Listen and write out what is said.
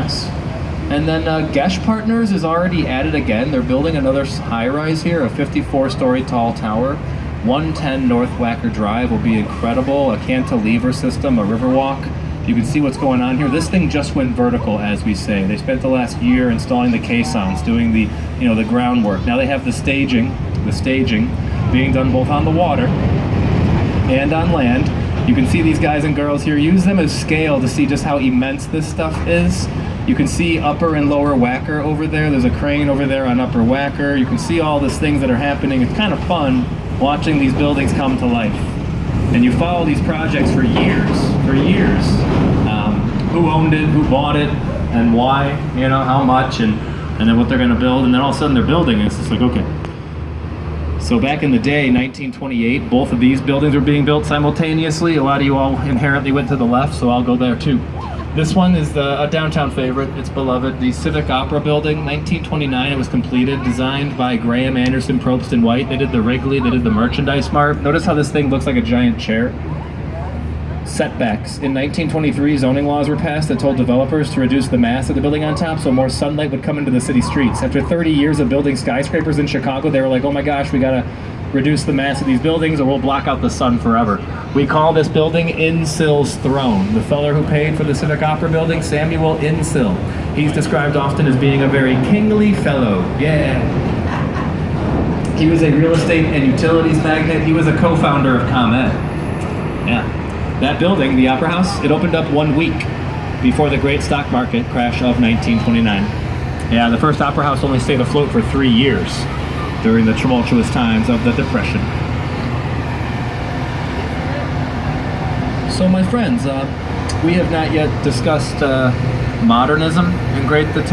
mess. And then Gesh Partners is already at it again. They're building another high-rise here, a 54-story tall tower. 110 North Wacker Drive will be incredible. A cantilever system, a riverwalk. You can see what's going on here. This thing just went vertical, as we say. They spent the last year installing the caissons, doing the, the groundwork. Now they have the staging being done both on the water and on land. You can see these guys and girls here use them as scale to see just how immense this stuff is. You can see Upper and Lower Wacker over there. There's a crane over there on Upper Wacker. You can see all these things that are happening. It's kind of fun watching these buildings come to life. And you follow these projects for years. Who owned it, who bought it, and why, how much, and then what they're going to build. And then all of a sudden they're building, and it's just like, okay. So back in the day, 1928, both of these buildings were being built simultaneously. A lot of you all inherently went to the left, so I'll go there too. This one is a downtown favorite. It's beloved. The Civic Opera Building, 1929, it was completed, designed by Graham Anderson, Probst and White. They did the Wrigley, they did the Merchandise Mart. Notice how this thing looks like a giant chair. Setbacks. In 1923, zoning laws were passed that told developers to reduce the mass of the building on top so more sunlight would come into the city streets. After 30 years of building skyscrapers in Chicago, they were like, oh my gosh, we gotta reduce the mass of these buildings or we'll block out the sun forever. We call this building Insill's Throne. The feller who paid for the Civic Opera Building, Samuel Insill. He's described often as being a very kingly fellow. Yeah. He was a real estate and utilities magnate. He was a co-founder of ComEd. Yeah. That building, the Opera House, it opened up 1 week before the great stock market crash of 1929. Yeah, the first Opera House only stayed afloat for 3 years during the tumultuous times of the Depression. So my friends, we have not yet discussed modernism in Great Britain.